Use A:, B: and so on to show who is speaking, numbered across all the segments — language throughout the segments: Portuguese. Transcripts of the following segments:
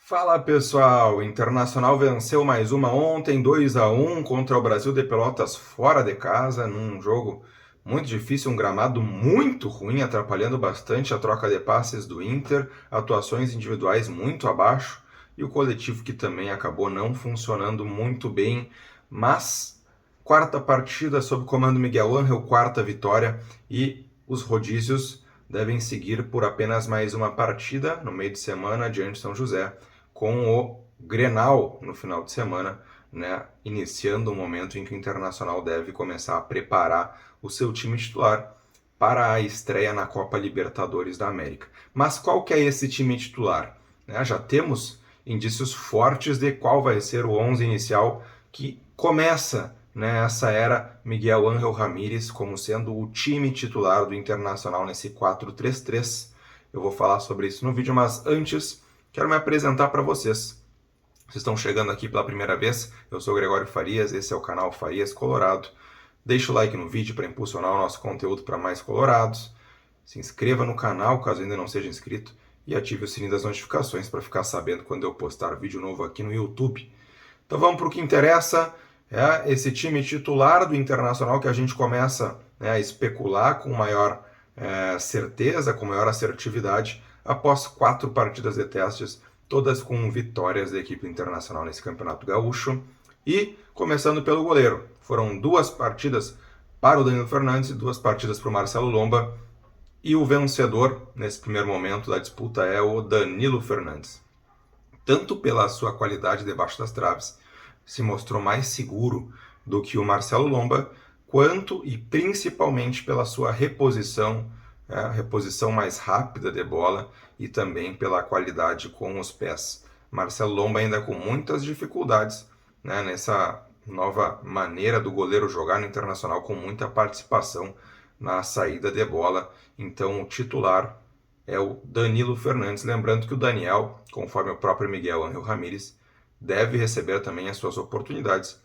A: Fala pessoal, o Internacional venceu mais uma ontem, 2-1 contra o Brasil de Pelotas fora de casa, num jogo muito difícil, um gramado muito ruim, atrapalhando bastante a troca de passes do Inter, atuações individuais muito abaixo e o coletivo que também acabou não funcionando muito bem, mas quarta partida sob comando Miguel Ángel, quarta vitória e os rodízios devem seguir por apenas mais uma partida no meio de semana diante de São José com o Grenal no final de semana, né, iniciando o momento em que o Internacional deve começar a preparar o seu time titular para a estreia na Copa Libertadores da América. Mas qual que é esse time titular? Já temos indícios fortes de qual vai ser o 11 inicial que começa, né, essa era Miguel Ángel Ramírez como sendo o time titular do Internacional nesse 4-3-3. Eu vou falar sobre isso no vídeo, mas antes quero me apresentar para vocês. Vocês estão chegando aqui pela primeira vez, eu sou o Gregório Farias, esse é o canal Farias Colorado. Deixa o like no vídeo para impulsionar o nosso conteúdo para mais colorados. Se inscreva no canal caso ainda não seja inscrito e ative o sininho das notificações para ficar sabendo quando eu postar vídeo novo aqui no YouTube. Então vamos para o que interessa, é esse time titular do Internacional que a gente começa, né, a especular com maior certeza, com maior assertividade, após 4 partidas de testes, todas com vitórias da equipe internacional nesse Campeonato Gaúcho. E começando pelo goleiro, foram 2 partidas para o Danilo Fernandes e 2 partidas para o Marcelo Lomba, e o vencedor nesse primeiro momento da disputa é o Danilo Fernandes. Tanto pela sua qualidade debaixo das traves, se mostrou mais seguro do que o Marcelo Lomba, quanto e principalmente pela sua reposição, reposição mais rápida de bola e também pela qualidade com os pés. Marcelo Lomba ainda com muitas dificuldades, né, nessa nova maneira do goleiro jogar no Internacional, com muita participação na saída de bola. Então o titular é o Danilo Fernandes, lembrando que o Daniel, conforme o próprio Miguel Ángel Ramírez, deve receber também as suas oportunidades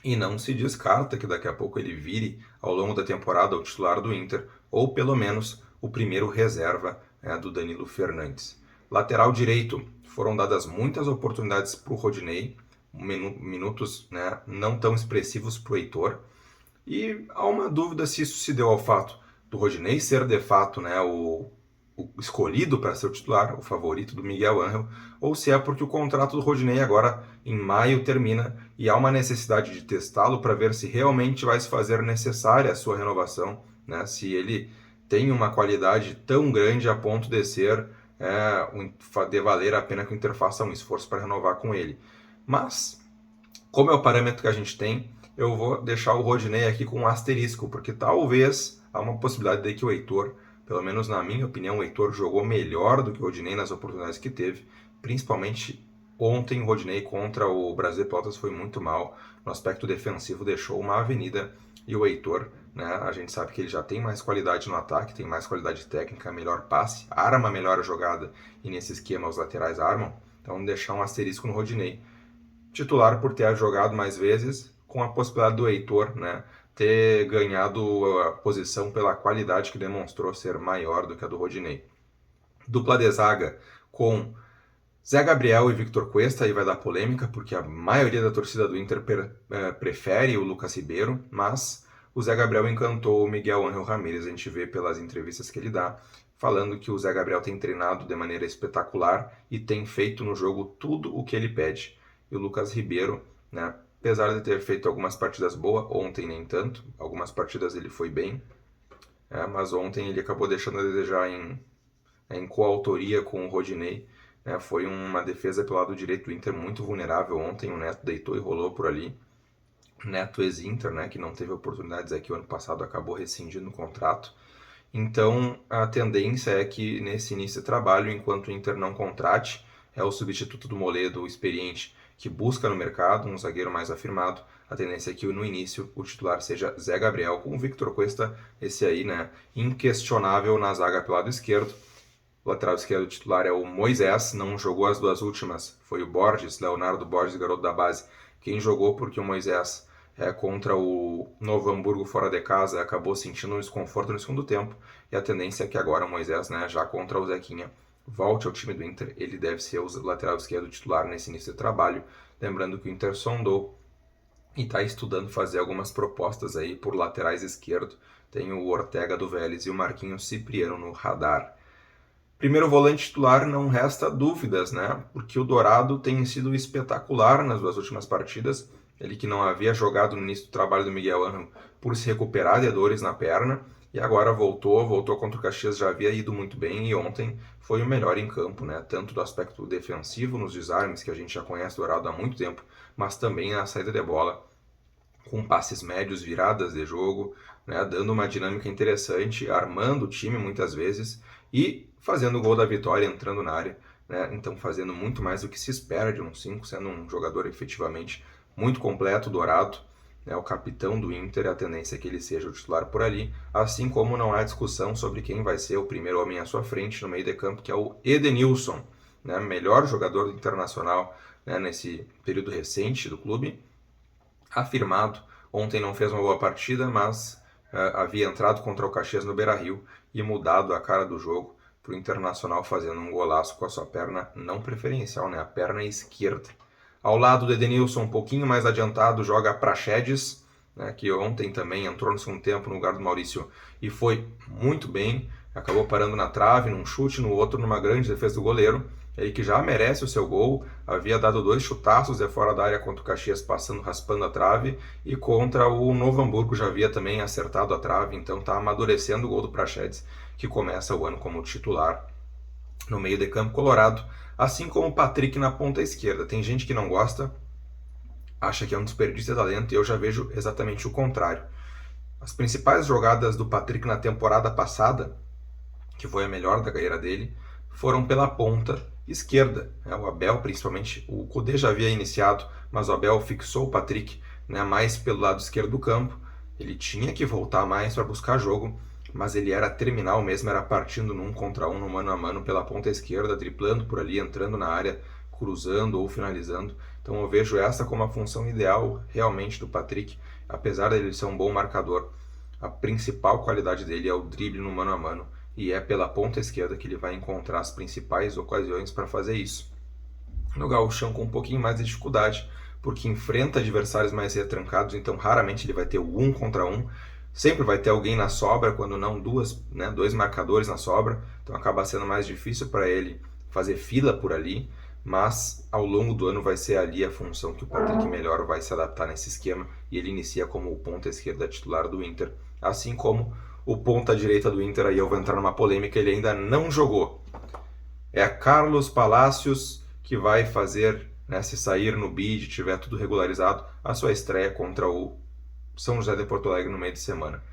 A: e não se descarta que daqui a pouco ele vire ao longo da temporada o titular do Inter, ou pelo menos o primeiro reserva do Danilo Fernandes. Lateral direito, foram dadas muitas oportunidades para o Rodinei, minutos, né, não tão expressivos para o Heitor, e há uma dúvida se isso se deu ao fato do Rodinei ser de fato, né, o escolhido para ser o titular, o favorito do Miguel Ángel, ou se é porque o contrato do Rodinei agora em maio termina e há uma necessidade de testá-lo para ver se realmente vai se fazer necessária a sua renovação, né? Se ele tem uma qualidade tão grande a ponto de ser de valer a pena que o Inter faça um esforço para renovar com ele. Mas, como é o parâmetro que a gente tem, eu vou deixar o Rodinei aqui com um asterisco, porque talvez há uma possibilidade de que o Heitor, pelo menos na minha opinião, o Heitor jogou melhor do que o Rodinei nas oportunidades que teve, principalmente ontem o Rodinei contra o Brasil de Pelotas foi muito mal, no aspecto defensivo deixou uma avenida, e o Heitor, né, a gente sabe que ele já tem mais qualidade no ataque, tem mais qualidade técnica, melhor passe, arma melhor a jogada, e nesse esquema os laterais armam, então deixar um asterisco no Rodinei. Titular por ter jogado mais vezes, com a possibilidade do Heitor, né, ter ganhado a posição pela qualidade que demonstrou ser maior do que a do Rodinei. Dupla de zaga com Zé Gabriel e Victor Cuesta, aí vai dar polêmica, porque a maioria da torcida do Inter prefere o Lucas Ribeiro, mas o Zé Gabriel encantou o Miguel Ángel Ramírez, a gente vê pelas entrevistas que ele dá, falando que o Zé Gabriel tem treinado de maneira espetacular e tem feito no jogo tudo o que ele pede. E o Lucas Ribeiro, né, apesar de ter feito algumas partidas boas, ontem nem tanto, algumas partidas ele foi bem, mas ontem ele acabou deixando a desejar em coautoria com o Rodinei. Foi uma defesa pelo lado direito do Inter muito vulnerável ontem, o Neto deitou e rolou por ali. Neto ex-Inter, né, que não teve oportunidades aqui o ano passado, acabou rescindindo o contrato. Então a tendência é que nesse início de trabalho, enquanto o Inter não contrate, é o substituto do Moledo, o experiente, que busca no mercado um zagueiro mais afirmado, a tendência é que no início o titular seja Zé Gabriel, com o Victor Cuesta, esse aí, né, inquestionável na zaga pelo lado esquerdo. O lateral esquerdo titular é o Moisés, não jogou as 2 últimas, foi o Borges, Leonardo Borges, garoto da base, quem jogou porque o Moisés contra o Novo Hamburgo fora de casa acabou sentindo um desconforto no segundo tempo, e a tendência é que agora o Moisés, né, já contra o Zequinha, volte ao time do Inter, ele deve ser o lateral esquerdo titular nesse início de trabalho. Lembrando que o Inter sondou e está estudando fazer algumas propostas aí por laterais esquerdo. Tem o Ortega do Vélez e o Marquinhos Cipriano no radar. Primeiro volante titular, não resta dúvidas, né? Porque o Dourado tem sido espetacular nas 2 últimas partidas. Ele que não havia jogado no início do trabalho do Miguel Ángel por se recuperar de dores na perna. E agora voltou contra o Caxias, já havia ido muito bem e ontem foi o melhor em campo, né? Tanto do aspecto defensivo, nos desarmes, que a gente já conhece o Dourado há muito tempo, mas também na saída de bola, com passes médios, viradas de jogo, né? Dando uma dinâmica interessante, armando o time muitas vezes e fazendo o gol da vitória, entrando na área, né? Então fazendo muito mais do que se espera de um 5, sendo um jogador efetivamente muito completo, Dourado, né? O capitão do Inter, a tendência é que ele seja o titular por ali, assim como não há discussão sobre quem vai ser o primeiro homem à sua frente no meio de campo, que é o Edenilson, né? Melhor jogador do Internacional, né? Nesse período recente do clube, afirmado. Ontem não fez uma boa partida, mas havia entrado contra o Caxias no Beira-Rio e mudado a cara do jogo para o Internacional, fazendo um golaço com a sua perna não preferencial, né? A perna esquerda. Ao lado do Edenilson, um pouquinho mais adiantado, joga Praxedes, né? Que ontem também entrou no segundo tempo no lugar do Maurício e foi muito bem. Acabou parando na trave, num chute, no outro, numa grande defesa do goleiro. Ele que já merece o seu gol, havia dado 2 chutaços de fora da área contra o Caxias, passando, raspando a trave, e contra o Novo Hamburgo já havia também acertado a trave, então está amadurecendo o gol do Praxedes, que começa o ano como titular no meio de campo colorado, assim como o Patrick na ponta esquerda. Tem gente que não gosta, acha que é um desperdício de talento, e eu já vejo exatamente o contrário. As principais jogadas do Patrick na temporada passada, que foi a melhor da carreira dele, foram pela ponta esquerda. O Abel, principalmente, o Kudê já havia iniciado, mas o Abel fixou o Patrick, né, mais pelo lado esquerdo do campo. Ele tinha que voltar mais para buscar jogo, mas ele era terminal mesmo, era partindo num contra um, no mano a mano pela ponta esquerda, driblando por ali, entrando na área, cruzando ou finalizando. Então eu vejo essa como a função ideal realmente do Patrick, apesar dele ser um bom marcador. A principal qualidade dele é o drible no mano a mano, e é pela ponta esquerda que ele vai encontrar as principais ocasiões para fazer isso. No gauchão com um pouquinho mais de dificuldade, porque enfrenta adversários mais retrancados, então raramente ele vai ter o 1 contra 1, sempre vai ter alguém na sobra, quando não dois marcadores na sobra, então acaba sendo mais difícil para ele fazer fila por ali, mas ao longo do ano vai ser ali a função que o Patrick melhor vai se adaptar nesse esquema, e ele inicia como o ponta esquerda titular do Inter, assim como o ponta direita do Inter, aí eu vou entrar numa polêmica, ele ainda não jogou. É Carlos Palacios que vai fazer, né, se sair no bid, tiver tudo regularizado, a sua estreia contra o São José de Porto Alegre no meio de semana.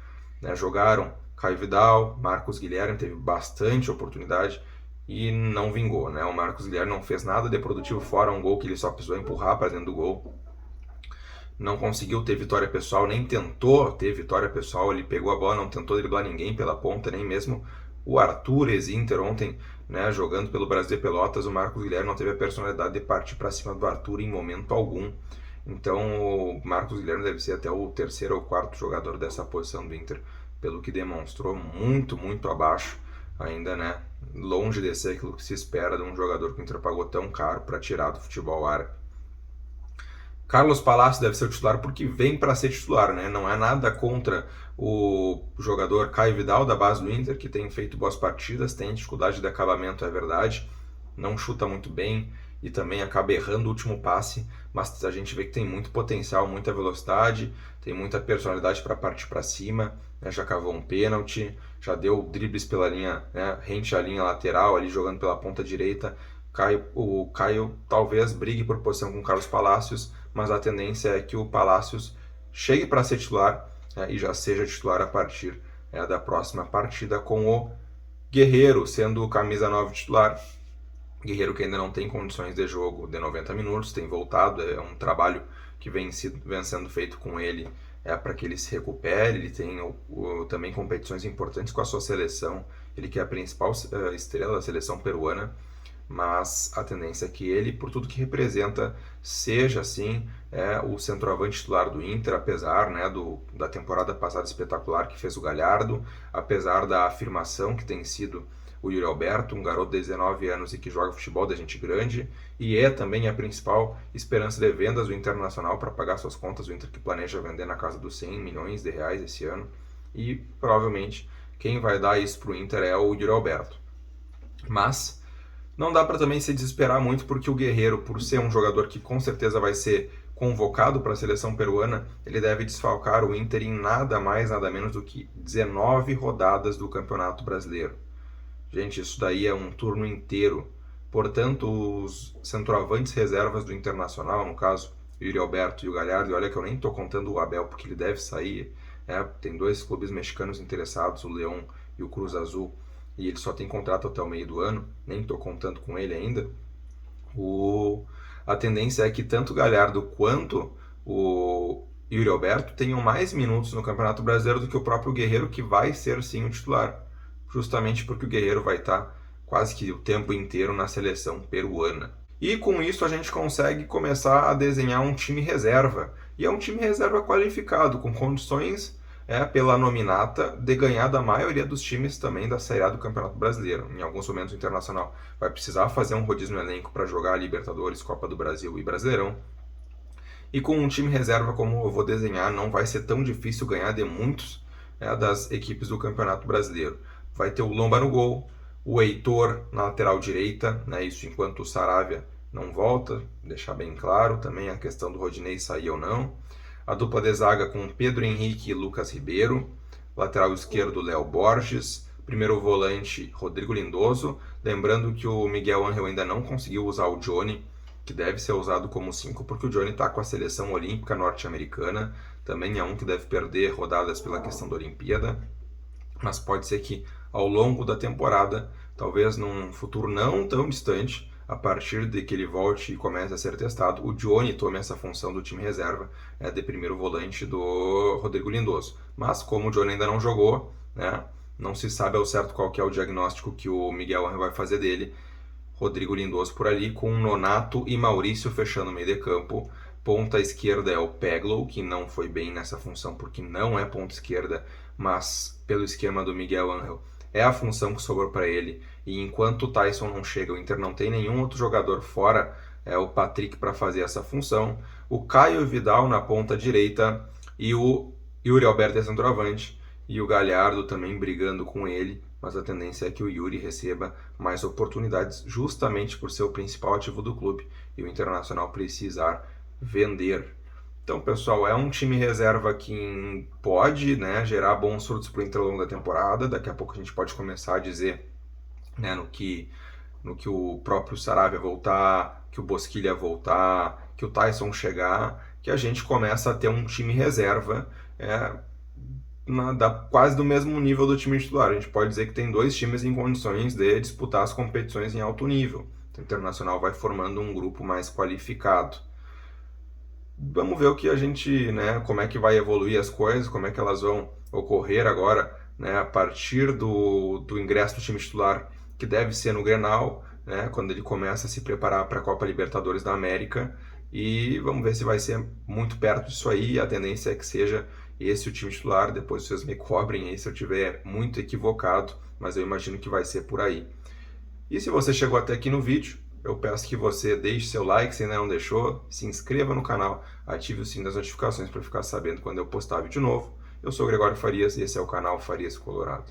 A: Né, jogaram Caio Vidal, Marcos Guilherme, teve bastante oportunidade e não vingou. Né? O Marcos Guilherme não fez nada de produtivo fora um gol que ele só precisou empurrar para dentro do gol. Não conseguiu ter vitória pessoal, nem tentou ter vitória pessoal, ele pegou a bola, não tentou driblar ninguém pela ponta, nem mesmo o Arthur, ex-Inter, ontem, né, jogando pelo Brasil de Pelotas, o Marcos Guilherme não teve a personalidade de partir para cima do Arthur em momento algum. Então o Marcos Guilherme deve ser até o 3º ou 4º jogador dessa posição do Inter, pelo que demonstrou muito, muito abaixo, ainda, né, longe de ser aquilo que se espera de um jogador que o Inter pagou tão caro para tirar do futebol árabe. Carlos Palacios deve ser o titular porque vem para ser titular, né? Não é nada contra o jogador Caio Vidal da base do Inter, que tem feito boas partidas, tem dificuldade de acabamento, é verdade, não chuta muito bem e também acaba errando o último passe, mas a gente vê que tem muito potencial, muita velocidade, tem muita personalidade para partir para cima, né? Já cavou um pênalti, já deu dribles pela linha, né? Rente à linha lateral, ali jogando pela ponta direita. O Caio talvez brigue por posição com o Carlos Palacios, mas a tendência é que o Palacios chegue para ser titular, e já seja titular a partir da próxima partida, com o Guerreiro sendo o camisa 9 titular. Guerreiro que ainda não tem condições de jogo de 90 minutos, tem voltado, é um trabalho que vem sendo feito com ele para que ele se recupere. Ele tem também competições importantes com a sua seleção, ele que é a principal estrela da seleção peruana, mas a tendência é que ele, por tudo que representa, seja assim o centroavante titular do Inter, apesar, né, da temporada passada espetacular que fez o Galhardo, apesar da afirmação que tem sido o Yuri Alberto, um garoto de 19 anos e que joga futebol da gente grande, e é também a principal esperança de vendas do Internacional para pagar suas contas, o Inter que planeja vender na casa dos 100 milhões de reais esse ano, e provavelmente quem vai dar isso para o Inter é o Yuri Alberto. Mas não dá para também se desesperar muito, porque o Guerreiro, por ser um jogador que com certeza vai ser convocado para a seleção peruana, ele deve desfalcar o Inter em nada mais, nada menos do que 19 rodadas do Campeonato Brasileiro. Gente, isso daí é um turno inteiro. Portanto, os centroavantes reservas do Internacional, no caso, o Yuri Alberto e o Galhardo, e olha que eu nem estou contando o Abel, porque ele deve sair, tem 2 clubes mexicanos interessados, o León e o Cruz Azul, e ele só tem contrato até o meio do ano, nem estou contando com ele ainda. A tendência é que tanto o Galhardo quanto o Yuri Alberto tenham mais minutos no Campeonato Brasileiro do que o próprio Guerreiro, que vai ser sim o titular, justamente porque o Guerreiro vai estar quase que o tempo inteiro na seleção peruana. E com isso a gente consegue começar a desenhar um time reserva, e é um time reserva qualificado, com condições pela nominata de ganhar da maioria dos times também da Série A do Campeonato Brasileiro. Em alguns momentos o Internacional vai precisar fazer um rodízio no elenco para jogar Libertadores, Copa do Brasil e Brasileirão. E com um time reserva como eu vou desenhar, não vai ser tão difícil ganhar de muitos das equipes do Campeonato Brasileiro. Vai ter o Lomba no gol, o Heitor na lateral direita, isso enquanto o Saravia não volta, deixar bem claro também a questão do Rodinei sair ou não. A dupla de zaga com Pedro Henrique e Lucas Ribeiro, lateral esquerdo Léo Borges, primeiro volante Rodrigo Lindoso, lembrando que o Miguel Ángel ainda não conseguiu usar o Johnny, que deve ser usado como 5, porque o Johnny está com a seleção olímpica norte-americana, também é um que deve perder rodadas pela questão da Olimpíada, mas pode ser que ao longo da temporada, talvez num futuro não tão distante, a partir de que ele volte e comece a ser testado, o Johnny tome essa função do time reserva de primeiro volante do Rodrigo Lindoso. Mas como o Johnny ainda não jogou, não se sabe ao certo qual que é o diagnóstico que o Miguel Ángel vai fazer dele. Rodrigo Lindoso por ali, com Nonato e Maurício fechando o meio de campo. Ponta esquerda é o Peglow, que não foi bem nessa função porque não é ponta esquerda, mas pelo esquema do Miguel Ángel é a função que sobrou para ele, e enquanto o Tyson não chega, o Inter não tem nenhum outro jogador fora o Patrick para fazer essa função. O Caio Vidal na ponta direita e o Yuri Alberto é centroavante, e o Galhardo também brigando com ele, mas a tendência é que o Yuri receba mais oportunidades justamente por ser o principal ativo do clube e o Internacional precisar vender. Então, pessoal, é um time reserva que pode gerar bons frutos para o Inter ao longo da temporada. Daqui a pouco a gente pode começar a dizer no que o próprio Saravia voltar, que o Bosquilha voltar, que o Tyson chegar, que a gente começa a ter um time reserva quase do mesmo nível do time titular. A gente pode dizer que tem 2 times em condições de disputar as competições em alto nível. Então, o Internacional vai formando um grupo mais qualificado. Vamos ver o que a gente, como é que vai evoluir as coisas, como é que elas vão ocorrer agora, a partir do ingresso do time titular, que deve ser no Grenal, quando ele começa a se preparar para a Copa Libertadores da América, e vamos ver se vai ser muito perto disso aí. A tendência é que seja esse o time titular. Depois vocês me cobrem aí se eu estiver muito equivocado, mas eu imagino que vai ser por aí. E se você chegou até aqui no vídeo, eu peço que você deixe seu like se ainda não deixou, se inscreva no canal, ative o sininho das notificações para ficar sabendo quando eu postar vídeo novo. Eu sou o Gregório Farias e esse é o canal Farias Colorado.